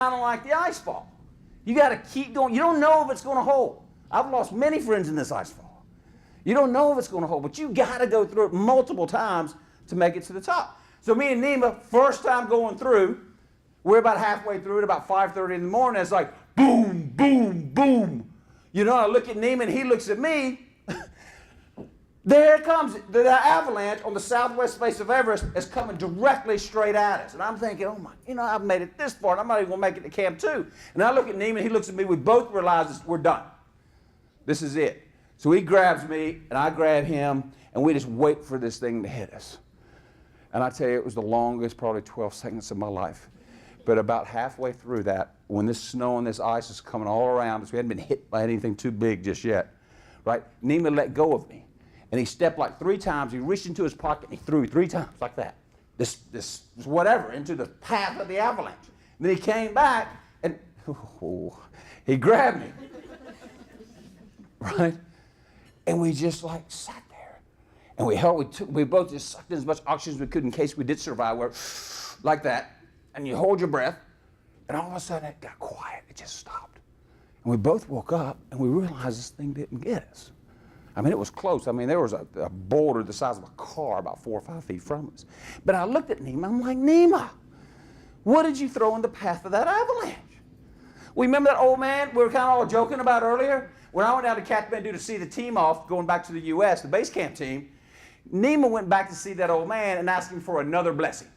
down like the ice fall. You got to keep going. You don't know if it's going to hold. I've lost many friends in this ice fall. You don't know if it's going to hold, but you got to go through it multiple times to make it to the top. So me and Nima, first time going through, we're about halfway through it, about 5:30 in the morning. It's like boom, boom, boom. You know, I look at Nima and he looks at me. There it comes. The avalanche on the southwest face of Everest is coming directly straight at us. And I'm thinking, oh my, I've made it this far, and I'm not even going to make it to Camp 2. And I look at Neiman, he looks at me, we both realize we're done. This is it. So he grabs me, and I grab him, and we just wait for this thing to hit us. And I tell you, it was the longest, probably 12 seconds of my life. But about halfway through that, when this snow and this ice is coming all around us, we hadn't been hit by anything too big just yet, right? Neiman let go of me. And he stepped like 3 times. He reached into his pocket and he threw 3 times like that. This whatever into the path of the avalanche. And then he came back and he grabbed me, right? And we just like sat there, and we both just sucked in as much oxygen as we could in case we did survive. We're like that, and you hold your breath, and all of a sudden it got quiet. It just stopped, and we both woke up and we realized this thing didn't get us. I mean, it was close. I mean, there was a boulder the size of a car about 4 or 5 feet from us. But I looked at Nima. I'm like, Nima, what did you throw in the path of that avalanche? Well, remember that old man we were kind of all joking about earlier? When I went down to Kathmandu to see the team off, going back to the U.S., the base camp team, Nima went back to see that old man and asked him for another blessing,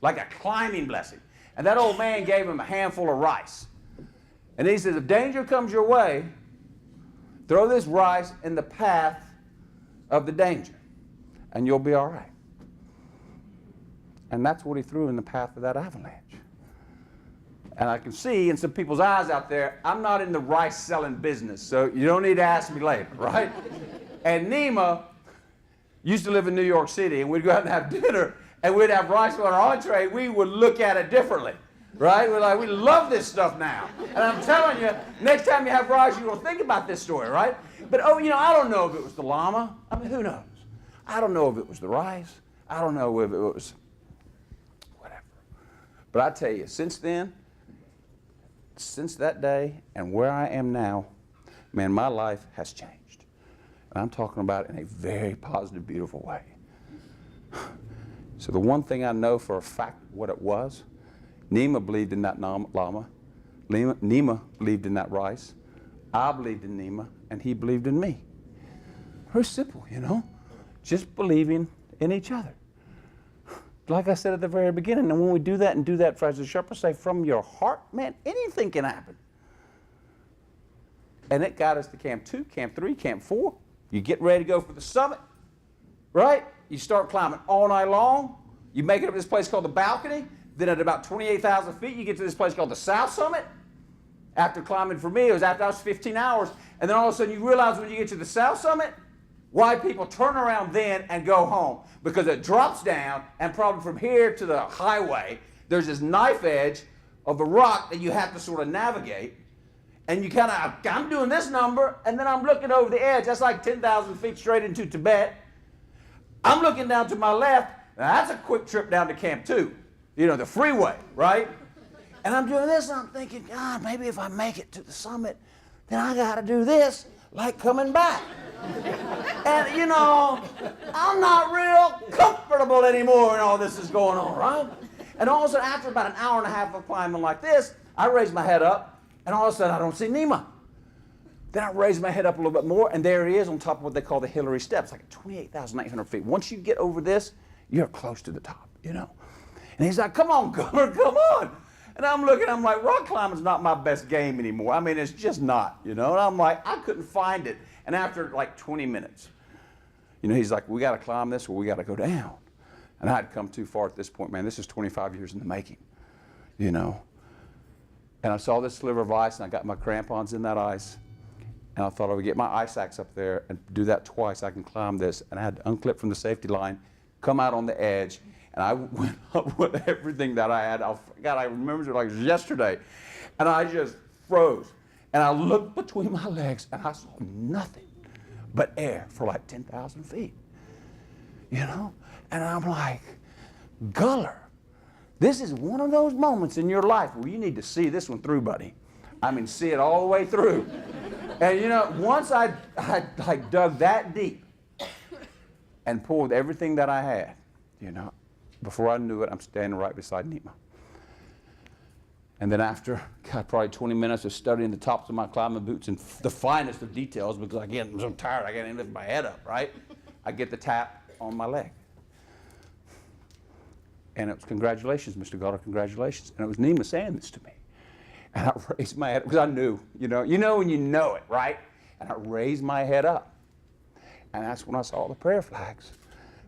like a climbing blessing. And that old man gave him a handful of rice. And he says, if danger comes your way, throw this rice in the path of the danger, and you'll be all right. And that's what he threw in the path of that avalanche. And I can see in some people's eyes out there, I'm not in the rice selling business, so you don't need to ask me later, right? And Nima used to live in New York City, and we'd go out and have dinner, and we'd have rice on our entree. We would look at it differently. Right? We're like, we love this stuff now. And I'm telling you, next time you have rice, you're going to think about this story, right? But, I don't know if it was the llama. I mean, who knows? I don't know if it was the rice. I don't know if it was whatever. But I tell you, since then, since that day and where I am now, man, my life has changed. And I'm talking about it in a very positive, beautiful way. So the one thing I know for a fact what it was, Nima believed in that llama. Nima believed in that rice. I believed in Nima, and he believed in me. Very simple, just believing in each other. Like I said at the very beginning, and when we do that and do that, as the Sherpa say, from your heart, man, anything can happen. And it got us to Camp 2, Camp 3, Camp 4. You get ready to go for the summit, right? You start climbing all night long. You make it up to this place called the balcony. Then at about 28,000 feet, you get to this place called the South Summit. After climbing, for me, it was after I was 15 hours. And then all of a sudden you realize when you get to the South Summit, why people turn around then and go home. Because it drops down, and probably from here to the highway, there's this knife edge of the rock that you have to sort of navigate. And you kind of, I'm doing this number, and then I'm looking over the edge. That's like 10,000 feet straight into Tibet. I'm looking down to my left. Now that's a quick trip down to Camp 2. The freeway, right? And I'm doing this, and I'm thinking, God, maybe if I make it to the summit, then I got to do this, like coming back. And, I'm not real comfortable anymore when all this is going on, right? And all of a sudden, after about an hour and a half of climbing like this, I raise my head up, and all of a sudden, I don't see Nima. Then I raise my head up a little bit more, and there he is on top of what they call the Hillary Steps, like 28,800 feet. Once you get over this, you're close to the top, And he's like, come on, Gunner, come on. And I'm looking, I'm like, rock climbing's not my best game anymore. I mean, it's just not, And I'm like, I couldn't find it. And after like 20 minutes, he's like, we got to climb this or we got to go down. And I had come too far at this point, man. This is 25 years in the making, And I saw this sliver of ice, and I got my crampons in that ice. And I thought I would get my ice axe up there and do that twice. I can climb this. And I had to unclip from the safety line, come out on the edge, and I went up with everything that I had. God, I remember it like yesterday. And I just froze. And I looked between my legs, and I saw nothing but air for like 10,000 feet. And I'm like, Guller, This is one of those moments in your life where you need to see this one through, buddy. I mean, see it all the way through. And you know, once I like dug that deep and poured everything that I had, you know, before I knew it, I'm standing right beside Nima. And then after, God, probably 20 minutes of studying the tops of my climbing boots and the finest of details, because again, I'm so tired, I can't even lift my head up, right? I get the tap on my leg. And it was, congratulations, Mr. Goddard, congratulations. And it was Nima saying this to me. And I raised my head, because I knew, you know when you know it, right? And I raised my head up. And that's when I saw the prayer flags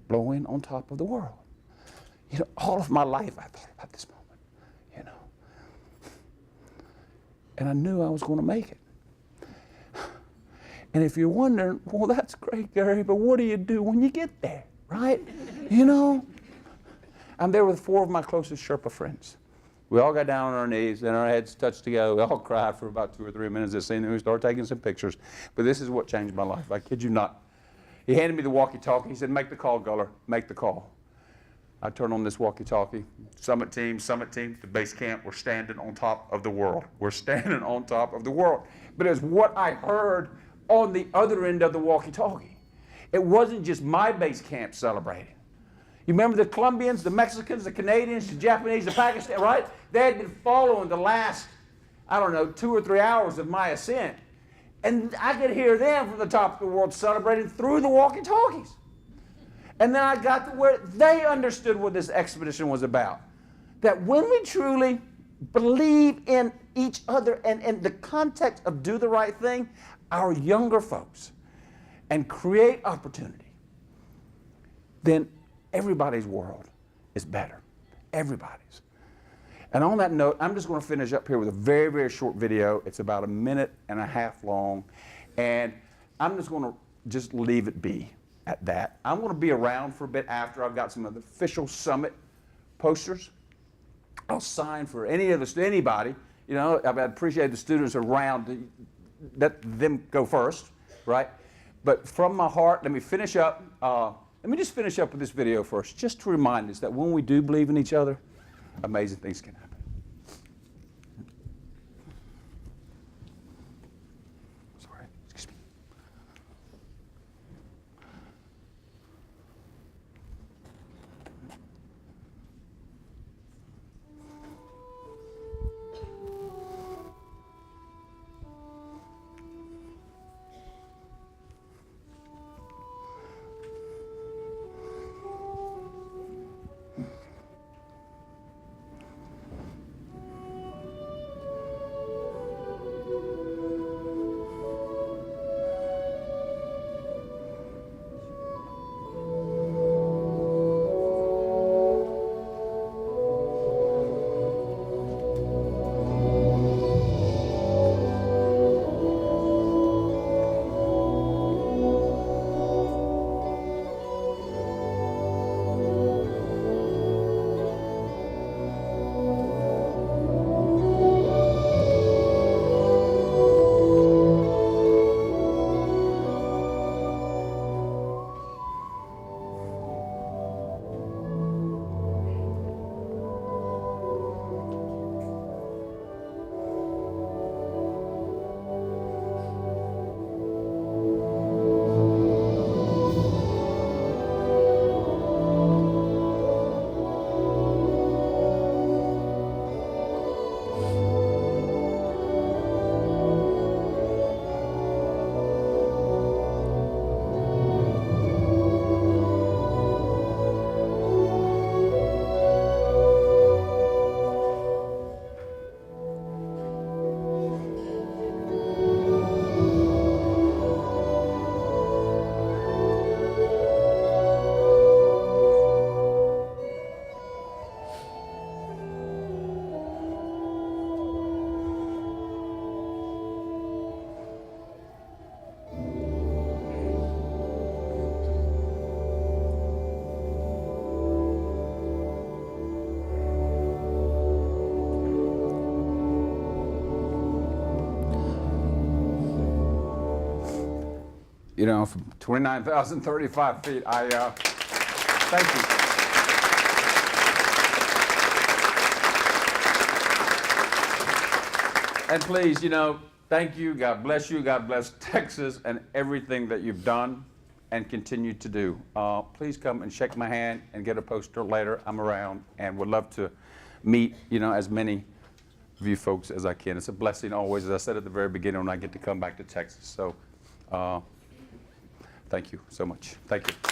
blowing on top of the world. You know, all of my life I thought about this moment, you know. And I knew I was going to make it. And if you're wondering, well, that's great, Gary, but what do you do when you get there, right? You know, I'm there with 4 of my closest Sherpa friends. We all got down on our knees and our heads touched together. We all cried for about 2 or 3 minutes at seeing, and we started taking some pictures. But this is what changed my life. I kid you not. He handed me the walkie-talkie. He said, make the call, Guller, make the call. I turned on this walkie-talkie. Summit team, the base camp, we're standing on top of the world. We're standing on top of the world. But it's what I heard on the other end of the walkie-talkie. It wasn't just my base camp celebrating. You remember the Colombians, the Mexicans, the Canadians, the Japanese, the Pakistan, right? They had been following the last, I don't know, 2 or 3 hours of my ascent. And I could hear them from the top of the world celebrating through the walkie-talkies. And then I got to where they understood what this expedition was about. That when we truly believe in each other and in the context of do the right thing, our younger folks, and create opportunity, then everybody's world is better. Everybody's. And on that note, I'm just going to finish up here with a very, very short video. It's about 1.5 minutes long. And I'm just going to just leave it be at that. I'm going to be around for a bit after I've got some of the official summit posters. I'll sign for anybody. You know, I appreciate the students around to let them go first, right? But from my heart, let me finish up. Let me just finish up with this video first, just to remind us that when we do believe in each other, amazing things can happen. Sorry, excuse me. You know, from 29,035 feet, thank you. And please, you know, thank you. God bless you. God bless Texas and everything that you've done and continue to do. Please come and shake my hand and get a poster later. I'm around and would love to meet, you know, as many of you folks as I can. It's a blessing always, as I said at the very beginning, when I get to come back to Texas. So thank you so much. Thank you.